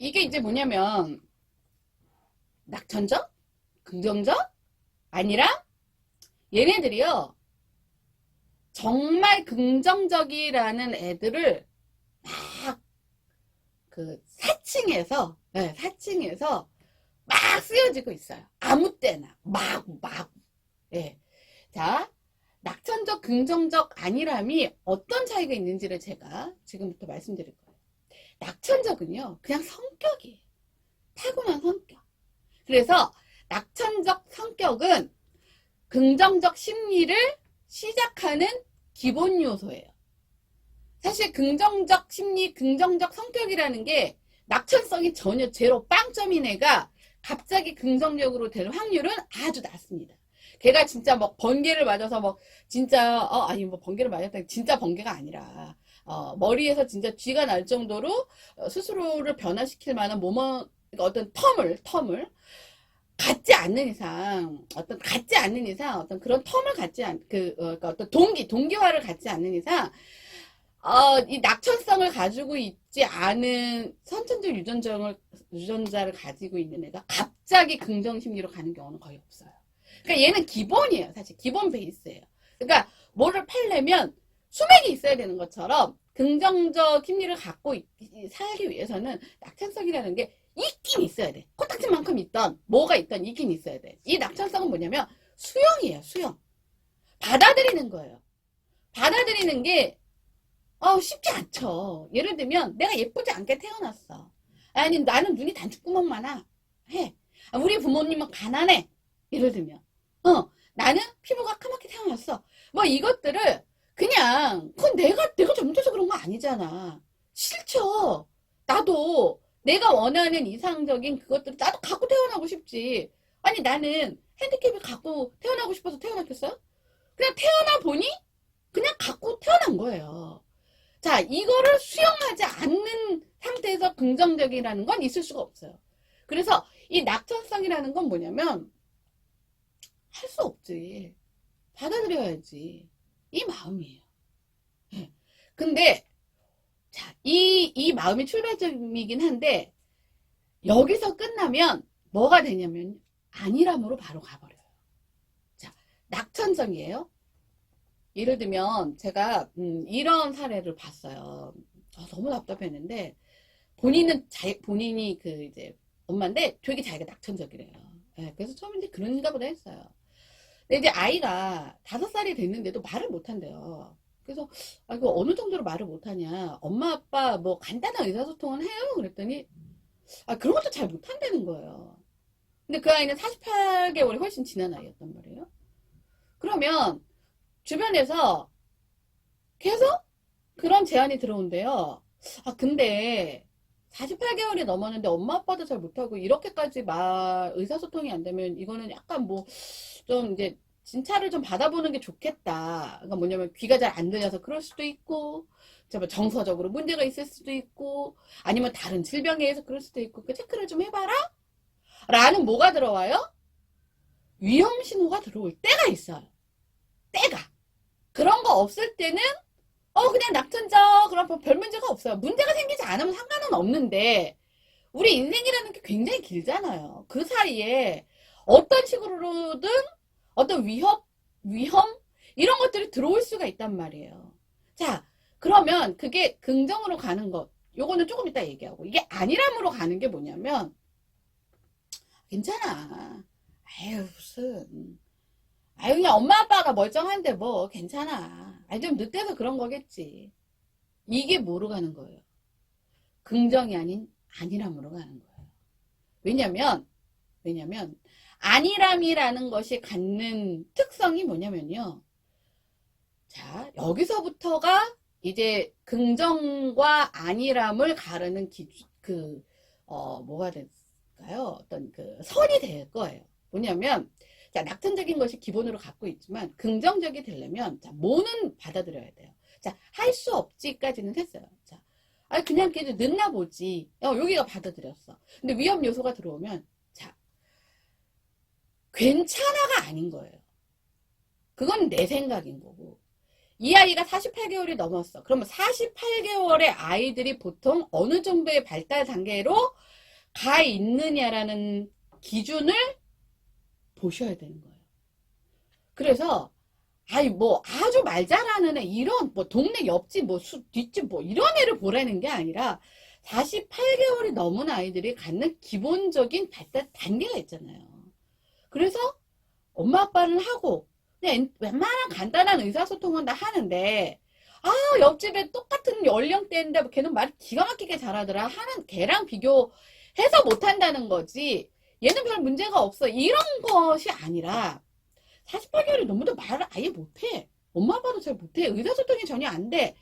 이게 이제 뭐냐면, 낙천적? 긍정적? 아니라, 얘네들이요, 정말 긍정적이라는 애들을 막, 사칭해서, 네, 사칭해서 막 쓰여지고 있어요. 아무 때나. 막. 예. 자, 낙천적, 긍정적 아니람이 어떤 차이가 있는지를 제가 지금부터 말씀드릴 거예요. 낙천적은요, 그냥 성격이에요. 타고난 성격. 그래서 낙천적 성격은 긍정적 심리를 시작하는 기본 요소예요. 사실 긍정적 심리, 긍정적 성격이라는 게 낙천성이 전혀 제로 빵점인 애가 갑자기 긍정적으로 될 확률은 아주 낮습니다. 걔가 진짜 뭐 번개를 맞아서 뭐 진짜 아니 뭐 번개를 맞았다 진짜 번개가 아니라 머리에서 진짜 쥐가 날 정도로 스스로를 변화시킬 만한 어떤 텀을 갖지 않는 이상 어떤 그런 텀을 갖지 그러니까 어떤 동기화를 갖지 않는 이상 이 낙천성을 가지고 있지 않은 선천적 유전자를 가지고 있는 애가 갑자기 긍정심리로 가는 경우는 거의 없어요. 그러니까 얘는 기본이에요. 사실 기본 베이스예요. 그러니까 뭐를 팔려면 수맥이 있어야 되는 것처럼 긍정적 심리를 갖고 살기 위해서는 낙천성이라는 게 있긴 있어야 돼. 코딱지만큼 있던 뭐가 있던 있긴 있어야 돼. 이 낙천성은 뭐냐면 수용이에요. 수용. 받아들이는 거예요. 받아들이는 게 쉽지 않죠. 예를 들면 내가 예쁘지 않게 태어났어. 아니 나는 눈이 단추구멍 해. 우리 부모님은 가난해. 예를 들면 나는 피부가 까맣게 태어났어. 뭐 이것들을 그냥 그건 내가 잘못해서 그런 거 아니잖아. 싫죠. 나도 내가 원하는 이상적인 그것들을 나도 갖고 태어나고 싶지. 아니 나는 핸디캡을 갖고 태어나고 싶어서 태어났겠어요? 그냥 태어나 보니 그냥 갖고 태어난 거예요. 자, 이거를 수용하지 않는 상태에서 긍정적이라는 건 있을 수가 없어요. 그래서 이 낙천성이라는 건 뭐냐면 할 수 없지. 받아들여야지. 이 마음이에요. 예. 근데 자, 이 마음이 출발점이긴 한데 여기서 끝나면 뭐가 되냐면 안일함으로 바로 가버려요. 자, 낙천성이에요. 예를 들면 제가 이런 사례를 봤어요. 너무 답답했는데 본인이 그 이제 엄마인데 되게 자기가 낙천적이래요. 예, 그래서 처음에 이제 그런가 보다 했어요. 근데 이제 아이가 5살이 됐는데도 말을 못한대요. 그래서 이거 어느 정도로 말을 못하냐. 엄마 아빠 뭐 간단한 의사소통은 해요. 그랬더니 그런 것도 잘 못한다는 거예요. 근데 그 아이는 48개월이 훨씬 지난 아이였단 말이에요. 그러면 주변에서 계속 그런 제안이 들어온대요. 근데 48개월이 넘었는데 엄마 아빠도 잘 못하고 이렇게까지 의사소통이 안 되면 이거는 약간 뭐 좀 이제 진찰을 좀 받아보는 게 좋겠다. 그러니까 뭐냐면 귀가 잘 안 들려서 그럴 수도 있고, 정서적으로 문제가 있을 수도 있고, 아니면 다른 질병에 의해서 그럴 수도 있고, 그 체크를 좀 해봐라? 라는 뭐가 들어와요? 위험 신호가 들어올 때가 있어요. 때가. 그런 거 없을 때는 그냥 낙천적 그럼 별 문제가 없어요. 문제가 생기지 않으면 상관은 없는데 우리 인생이라는 게 굉장히 길잖아요. 그 사이에 어떤 식으로든 어떤 위험 이런 것들이 들어올 수가 있단 말이에요. 자, 그러면 그게 긍정으로 가는 것 요거는 조금 이따 얘기하고 이게 아니람으로 가는 게 뭐냐면 괜찮아. 아유 무슨 그냥 엄마 아빠가 멀쩡한데 뭐 괜찮아. 좀 늦대서 그런 거겠지. 이게 뭐로 가는 거예요? 긍정이 아닌 안일함으로 가는 거예요. 왜냐면 안일함이라는 것이 갖는 특성이 뭐냐면요. 자, 여기서부터가 이제 긍정과 안일함을 가르는 뭐가 될까요? 어떤 선이 될 거예요. 뭐냐면 자, 낙천적인 것이 기본으로 갖고 있지만 긍정적이 되려면 자, 뭐는 받아들여야 돼요. 자, 할 수 없지까지는 했어요. 자, 그냥 늦나 보지. 여기가 받아들였어. 근데 위험 요소가 들어오면 자, 괜찮아가 아닌 거예요. 그건 내 생각인 거고 이 아이가 48개월이 넘었어. 그러면 48개월의 아이들이 보통 어느 정도의 발달 단계로 가 있느냐라는 기준을 보셔야 되는 거예요. 그래서 아이 뭐 아주 말 잘하는 애 이런 뭐 동네 옆집 뭐 뒷집 뭐 이런 애를 보라는 게 아니라 48개월이 넘은 아이들이 갖는 기본적인 발달 단계가 있잖아요. 그래서 엄마 아빠는 하고 그냥 웬만한 간단한 의사소통은 다 하는데 아 옆집에 똑같은 연령대인데 걔는 말 기가 막히게 잘하더라 하는 걔랑 비교해서 못한다는 거지 얘는 별 문제가 없어 이런 것이 아니라 48개월이 넘어도 말을 아예 못해. 엄마 아빠도 잘 못해. 의사소통이 전혀 안 돼.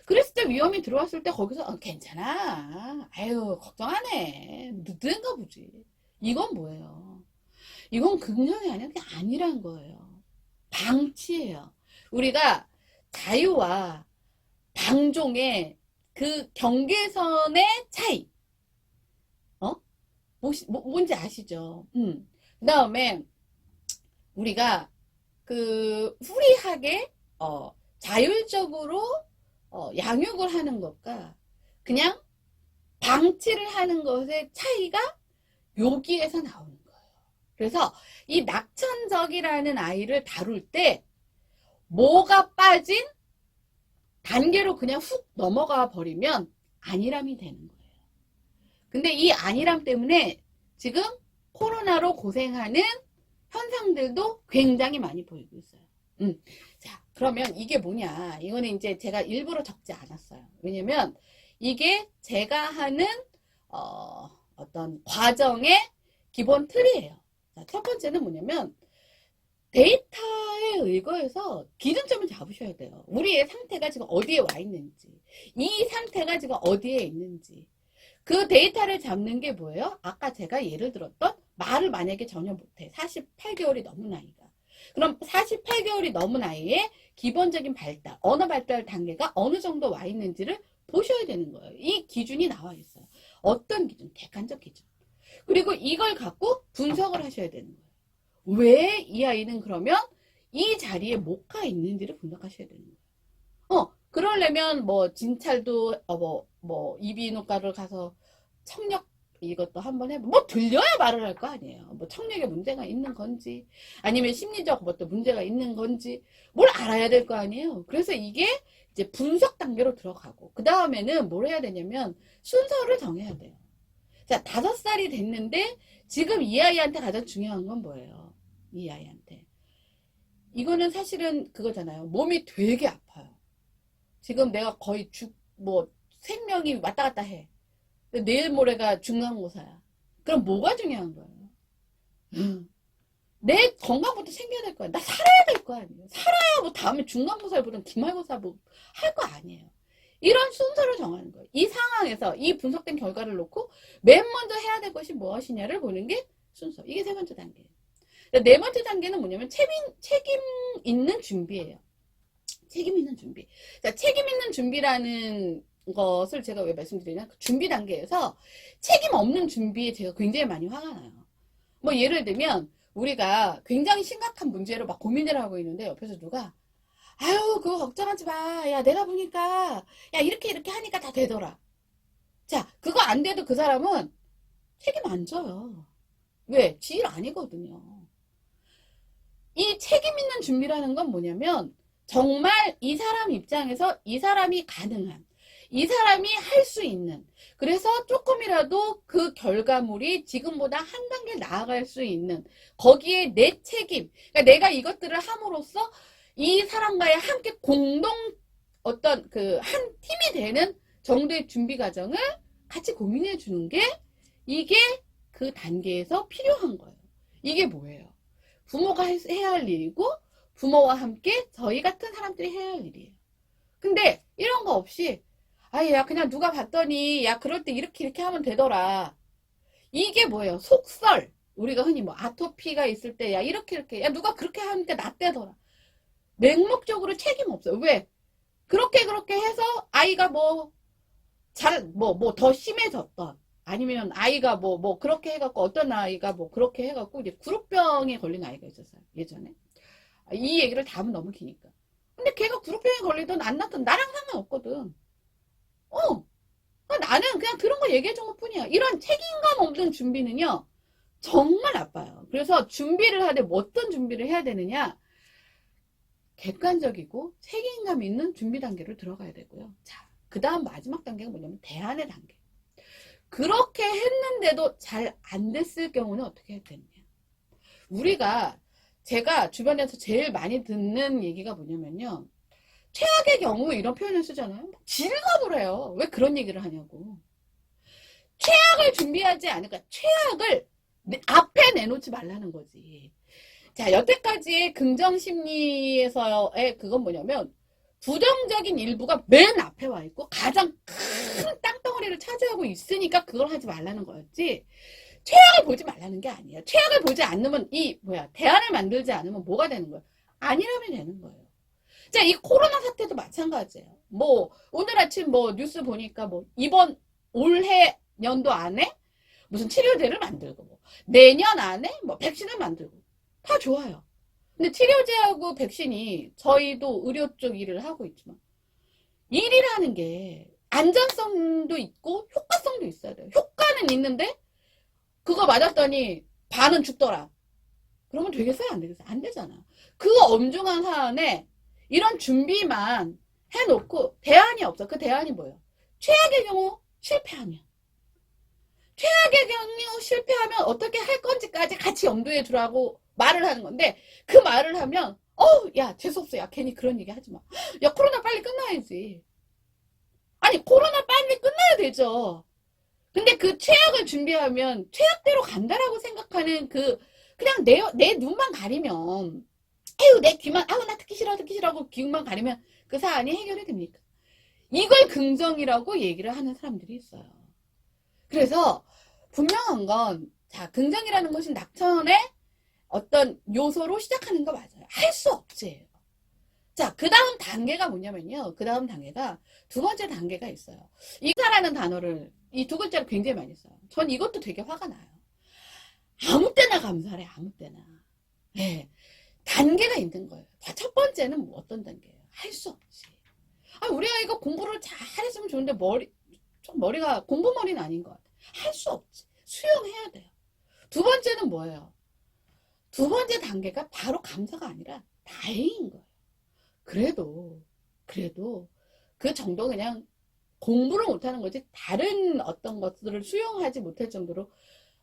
그랬을 때 위험이 들어왔을 때 거기서 괜찮아. 아유 걱정하네. 늦은가 보지. 이건 뭐예요? 이건 긍정이 아니라 그게 아니란 거예요. 방치예요. 우리가 자유와 방종의 그 경계선의 차이. 뭔지 아시죠? 그 다음에 우리가 후리하게 자율적으로 양육을 하는 것과 그냥 방치를 하는 것의 차이가 여기에서 나오는 거예요. 그래서 이 낙천적이라는 아이를 다룰 때 뭐가 빠진 단계로 그냥 훅 넘어가 버리면 안일함이 되는 거예요. 근데 이 안일함 때문에 지금 코로나로 고생하는 현상들도 굉장히 많이 보이고 있어요. 자, 그러면 이게 뭐냐? 이거는 이제 제가 일부러 적지 않았어요. 왜냐면 이게 제가 하는 어떤 과정의 기본 틀이에요. 자, 첫 번째는 뭐냐면 데이터에 의거해서 기준점을 잡으셔야 돼요. 우리의 상태가 지금 어디에 와 있는지, 이 상태가 지금 어디에 있는지. 그 데이터를 잡는 게 뭐예요? 아까 제가 예를 들었던 말을 만약에 전혀 못해. 48개월이 넘은 아이가. 그럼 48개월이 넘은 아이의 기본적인 발달, 언어 발달 단계가 어느 정도 와 있는지를 보셔야 되는 거예요. 이 기준이 나와 있어요. 어떤 기준? 객관적 기준. 그리고 이걸 갖고 분석을 하셔야 되는 거예요. 왜 이 아이는 그러면 이 자리에 못 가 있는지를 분석하셔야 되는 거예요. 그러려면 뭐 진찰도 이비인후과를 가서 청력 이것도 한번 해보. 뭐 들려야 말을 할 거 아니에요. 뭐 청력에 문제가 있는 건지 아니면 심리적 뭐 또 문제가 있는 건지 뭘 알아야 될 거 아니에요. 그래서 이게 이제 분석 단계로 들어가고 그 다음에는 뭘 해야 되냐면 순서를 정해야 돼요. 자, 5살이 됐는데 지금 이 아이한테 가장 중요한 건 뭐예요? 이 아이한테 이거는 사실은 그거잖아요. 몸이 되게 아파요. 지금 내가 거의 생명이 왔다 갔다 해. 내일 모레가 중간고사야. 그럼 뭐가 중요한 거예요? 내 건강부터 챙겨야 될 거야. 나 살아야 될 거 아니에요. 살아야 뭐 다음에 중간고사를 보든 기말고사 뭐 할 거 아니에요. 이런 순서를 정하는 거예요. 이 상황에서 이 분석된 결과를 놓고 맨 먼저 해야 될 것이 무엇이냐를 보는 게 순서. 이게 세 번째 단계예요. 네 번째 단계는 뭐냐면 책임 있는 준비예요. 책임 있는 준비. 자, 책임 있는 준비라는 것을 제가 왜 말씀드리냐? 그 준비 단계에서 책임 없는 준비에 제가 굉장히 많이 화가 나요. 뭐 예를 들면 우리가 굉장히 심각한 문제로 막 고민을 하고 있는데 옆에서 누가 아유 그거 걱정하지 마. 야 내가 보니까 야 이렇게 하니까 다 되더라. 자 그거 안 돼도 그 사람은 책임 안 져요. 왜? 지 일 아니거든요. 이 책임 있는 준비라는 건 뭐냐면 정말 이 사람 입장에서 이 사람이 가능한 이 사람이 할 수 있는 그래서 조금이라도 그 결과물이 지금보다 한 단계 나아갈 수 있는 거기에 내 책임 그러니까 내가 이것들을 함으로써 이 사람과의 함께 공동 어떤 그 한 팀이 되는 정도의 준비 과정을 같이 고민해 주는 게 이게 그 단계에서 필요한 거예요. 이게 뭐예요? 부모가 해야 할 일이고 부모와 함께 저희 같은 사람들이 해야 할 일이에요. 근데 이런 거 없이 야 그냥 누가 봤더니 야 그럴 때 이렇게 하면 되더라. 이게 뭐예요? 속설. 우리가 흔히 뭐 아토피가 있을 때 야 이렇게 야 누가 그렇게 하니까 낫대더라. 맹목적으로 책임 없어요. 왜? 그렇게 해서 아이가 더 심해졌던 아니면 아이가 그렇게 해갖고 어떤 아이가 그렇게 해갖고 이제 구루병에 걸린 아이가 있었어요. 예전에. 이 얘기를 다 하면 너무 기니까. 근데 걔가 그룹병에 걸리든 안 났든 나랑 상관없거든. 나는 그냥 그런 거 얘기해 준 것 뿐이야. 이런 책임감 없는 준비는요, 정말 나빠요. 그래서 준비를 하되 어떤 준비를 해야 되느냐? 객관적이고 책임감 있는 준비 단계로 들어가야 되고요. 자, 그 다음 마지막 단계가 뭐냐면 대안의 단계. 그렇게 했는데도 잘 안 됐을 경우는 어떻게 해야 되느냐? 제가 주변에서 제일 많이 듣는 얘기가 뭐냐면요. 최악의 경우 이런 표현을 쓰잖아요. 질겁을 해요. 왜 그런 얘기를 하냐고. 최악을 준비하지 않으니까 최악을 앞에 내놓지 말라는 거지. 자, 여태까지의 긍정심리에서의 그건 뭐냐면 부정적인 일부가 맨 앞에 와 있고 가장 큰 땅덩어리를 차지하고 있으니까 그걸 하지 말라는 거였지. 최악을 보지 말라는 게 아니야. 최악을 보지 않으면 대안을 만들지 않으면 뭐가 되는 거야? 아니라면 되는 거예요. 자, 이 코로나 사태도 마찬가지예요. 오늘 아침 뉴스 보니까 이번 올해 연도 안에 무슨 치료제를 만들고, 내년 안에 백신을 만들고, 다 좋아요. 근데 치료제하고 백신이 저희도 의료 쪽 일을 하고 있지만, 일이라는 게 안전성도 있고 효과성도 있어야 돼요. 효과는 있는데, 그거 맞았더니 반은 죽더라. 그러면 되겠어요? 안 되겠어요? 안 되잖아. 그 엄중한 사안에 이런 준비만 해놓고 대안이 없어. 그 대안이 뭐예요? 최악의 경우 실패하면. 최악의 경우 실패하면 어떻게 할 건지까지 같이 염두에 두라고 말을 하는 건데, 그 말을 하면 야 재수없어. 야 괜히 그런 얘기 하지 마. 야 코로나 빨리 끝나야지. 아니 코로나 빨리 끝나야 되죠. 근데 그 최악을 준비하면 최악대로 간다라고 생각하는 그냥 내 눈만 가리면, 에휴 내 귀만, 나 듣기 싫어 하고 귀만 가리면 그 사안이 해결이 됩니까? 이걸 긍정이라고 얘기를 하는 사람들이 있어요. 그래서 분명한 건, 자, 긍정이라는 것이 낙천의 어떤 요소로 시작하는 거 맞아요. 할 수 없지. 자, 그 다음 단계가 뭐냐면요. 그 다음 단계가 두 번째 단계가 있어요. 이사라는 단어를 이 두 글자를 굉장히 많이 써요. 전 이것도 되게 화가 나요. 아무 때나 감사해, 아무 때나. 네. 단계가 있는 거예요. 자, 첫 번째는 어떤 단계예요? 할 수 없지. 우리 아이가 공부를 잘했으면 좋은데 머리가 공부머리는 아닌 것 같아. 할 수 없지. 수용해야 돼요. 두 번째는 뭐예요? 두 번째 단계가 바로 감사가 아니라 다행인 거예요. 그래도 그 정도 그냥 공부를 못하는 거지 다른 어떤 것들을 수용하지 못할 정도로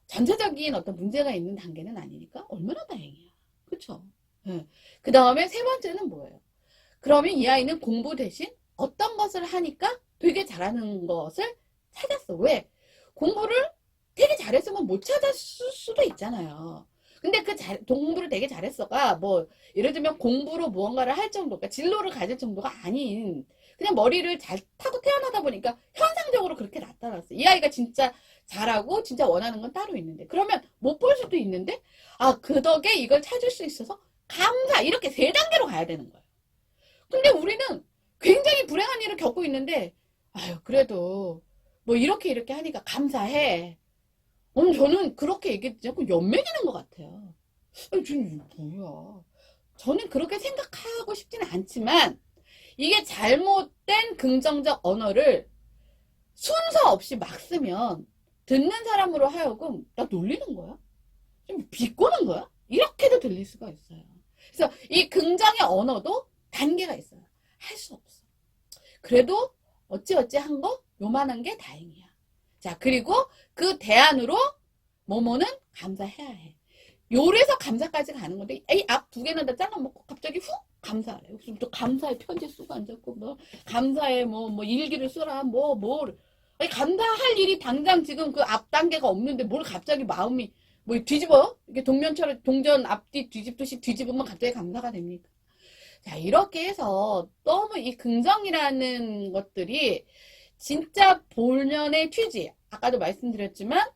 전체적인 어떤 문제가 있는 단계는 아니니까 얼마나 다행이야. 그쵸? 네. 그 다음에 세 번째는 뭐예요? 그러면 이 아이는 공부 대신 어떤 것을 하니까 되게 잘하는 것을 찾았어. 왜? 공부를 되게 잘했으면 못 찾았을 수도 있잖아요. 근데 공부를 되게 잘했어가 예를 들면 공부로 무언가를 할 정도, 그러니까 진로를 가질 정도가 아닌, 그냥 머리를 잘 타고 태어나다 보니까 현상적으로 그렇게 나타났어. 이 아이가 진짜 잘하고 진짜 원하는 건 따로 있는데, 그러면 못 볼 수도 있는데, 그 덕에 이걸 찾을 수 있어서 감사, 이렇게 세 단계로 가야 되는 거예요. 근데 우리는 굉장히 불행한 일을 겪고 있는데, 그래도 이렇게 하니까 감사해. 저는 그렇게 얘기했지 자꾸 연맥이는 것 같아요. 저는 뭐야. 저는 그렇게 생각하고 싶지는 않지만, 이게 잘못된 긍정적 언어를 순서 없이 막 쓰면 듣는 사람으로 하여금 나 놀리는 거야? 좀 비꼬는 거야? 이렇게도 들릴 수가 있어요. 그래서 이 긍정의 언어도 단계가 있어요. 할 수 없어. 그래도 어찌어찌 한 거 요만한 게 다행이야. 자, 그리고 그 대안으로 뭐뭐는 감사해야 해. 요래서 감사까지 가는 건데, 앞 두 개는 다 잘라먹고 갑자기 훅 감사하래. 무슨 또 감사의 편지 쓰고 앉았고, 감사의 일기를 쓰라, 아니, 감사할 일이 당장 지금 그 앞 단계가 없는데 뭘 갑자기 마음이 뒤집어? 이렇게 동전 앞뒤 뒤집듯이 뒤집으면 갑자기 감사가 됩니까? 자, 이렇게 해서 너무 이 긍정이라는 것들이 진짜 본연의 취지, 아까도 말씀드렸지만,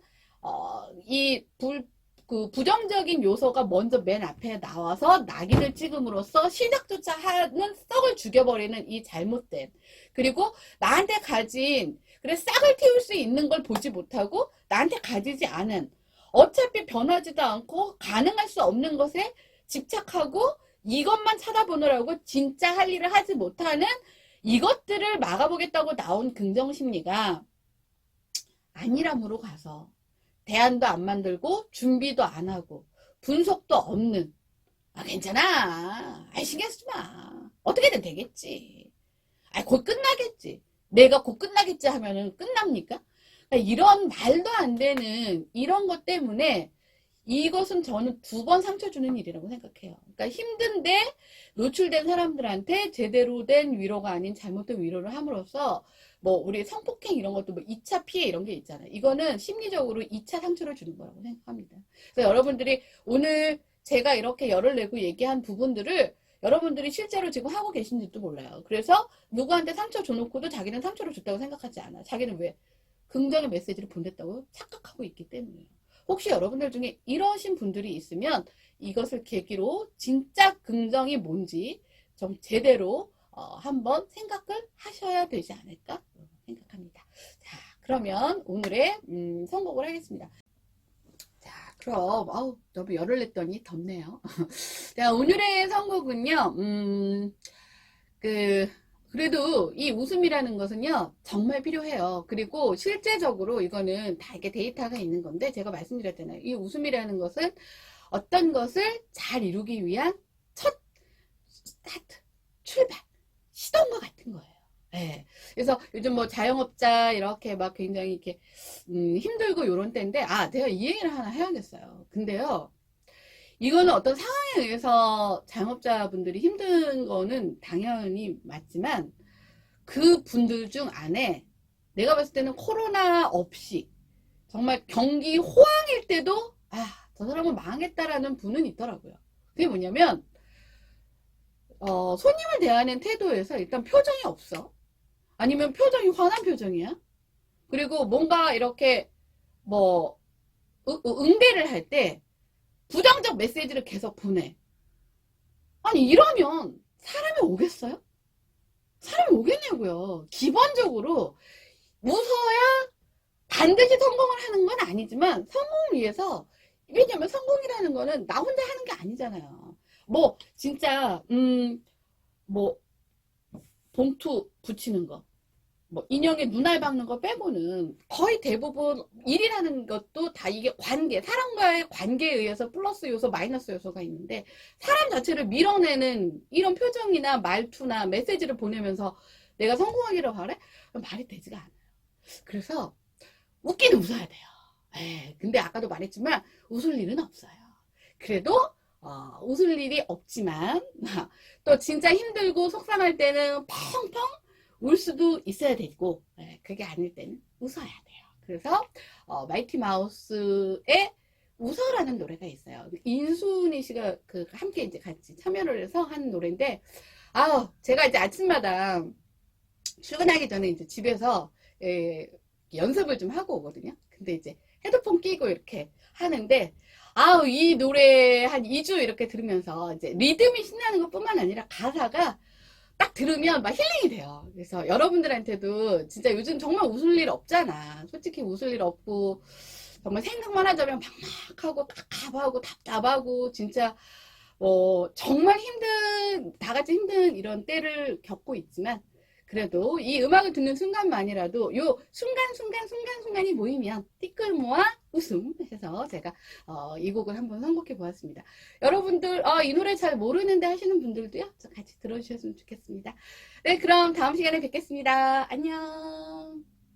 부정적인 요소가 먼저 맨 앞에 나와서 낙인을 찍음으로써 시작조차 하는 썩을 죽여버리는 이 잘못된, 그리고 나한테 가진, 싹을 틔울 수 있는 걸 보지 못하고 나한테 가지지 않은, 어차피 변하지도 않고 가능할 수 없는 것에 집착하고 이것만 쳐다보느라고 진짜 할 일을 하지 못하는 이것들을 막아보겠다고 나온 긍정심리가 안일함으로 가서 대안도 안 만들고 준비도 안 하고 분석도 없는 괜찮아. 신경 쓰지 마. 어떻게든 되겠지. 곧 끝나겠지. 내가 곧 끝나겠지 하면은 끝납니까? 그러니까 이런 말도 안 되는 이런 것 때문에 이것은 저는 2번 상처 주는 일이라고 생각해요. 그러니까 힘든데 노출된 사람들한테 제대로 된 위로가 아닌 잘못된 위로를 함으로써 뭐 우리 성폭행 이런 것도 뭐 2차 피해 이런 게 있잖아요. 이거는 심리적으로 2차 상처를 주는 거라고 생각합니다. 그래서 여러분들이 오늘 제가 이렇게 열을 내고 얘기한 부분들을 여러분들이 실제로 지금 하고 계신지도 몰라요. 그래서 누구한테 상처 줘놓고도 자기는 상처를 줬다고 생각하지 않아. 자기는 왜? 긍정의 메시지를 보냈다고 착각하고 있기 때문이에요. 혹시 여러분들 중에 이러신 분들이 있으면 이것을 계기로 진짜 긍정이 뭔지 좀 제대로 한번 생각을 하셔야 되지 않을까 생각합니다. 자, 그러면 오늘의 선곡을 하겠습니다. 자, 그럼 너무 열을 냈더니 덥네요. 자, 오늘의 선곡은요. 그래도 이 웃음이라는 것은요, 정말 필요해요. 그리고 실제적으로 이거는 다 이게 데이터가 있는 건데, 제가 말씀드렸잖아요. 이 웃음이라는 것은 어떤 것을 잘 이루기 위한 첫 스타트, 출발, 시도인 것 같은 거예요. 네. 그래서 요즘 뭐 자영업자 이렇게 막 굉장히 이렇게, 힘들고 요런 때인데, 내가 이 얘기를 하나 해야겠어요. 근데요, 이거는 어떤 상황에 의해서 자영업자분들이 힘든 거는 당연히 맞지만 그 분들 중 안에 내가 봤을 때는 코로나 없이 정말 경기 호황일 때도 저 사람은 망했다라는 분은 있더라고요. 그게 뭐냐면 손님을 대하는 태도에서 일단 표정이 없어. 아니면 표정이 화난 표정이야. 그리고 뭔가 이렇게 뭐 응대를 할 때 부정적 메시지를 계속 보내. 이러면 사람이 오겠어요? 사람이 오겠냐고요. 기본적으로 웃어야 반드시 성공을 하는 건 아니지만 성공을 위해서, 왜냐면 성공이라는 거는 나 혼자 하는 게 아니잖아요. 뭐 진짜 뭐 봉투 붙이는 거, 뭐 인형에 눈알 박는 거 빼고는 거의 대부분 일이라는 것도 다 이게 관계, 사람과의 관계에 의해서 플러스 요소, 마이너스 요소가 있는데 사람 자체를 밀어내는 이런 표정이나 말투나 메시지를 보내면서 내가 성공하기를 바래? 말이 되지가 않아요. 그래서 웃기는 웃어야 돼요. 근데 아까도 말했지만 웃을 일은 없어요. 그래도 웃을 일이 없지만 또 진짜 힘들고 속상할 때는 펑펑 울 수도 있어야 되고, 그게 아닐 때는 웃어야 돼요. 그래서 마이티 마우스의 웃어라는 노래가 있어요. 인순이 씨가 함께 이제 같이 참여를 해서 한 노래인데, 제가 이제 아침마다 출근하기 전에 이제 집에서 연습을 좀 하고 오거든요. 근데 이제 헤드폰 끼고 이렇게 하는데, 이 노래 한 2주 이렇게 들으면서 이제 리듬이 신나는 것뿐만 아니라 가사가 딱 들으면 막 힐링이 돼요. 그래서 여러분들한테도 진짜 요즘 정말 웃을 일 없잖아. 솔직히 웃을 일 없고 정말 생각만 하자면 막막하고 갑갑하고 답답하고 진짜 정말 다 같이 힘든 이런 때를 겪고 있지만 그래도 이 음악을 듣는 순간만이라도 요 순간이 모이면 티끌모아 웃음 해서 제가 이 곡을 한번 선곡해 보았습니다. 여러분들 이 노래 잘 모르는데 하시는 분들도요 같이 들어주셨으면 좋겠습니다. 네, 그럼 다음 시간에 뵙겠습니다. 안녕.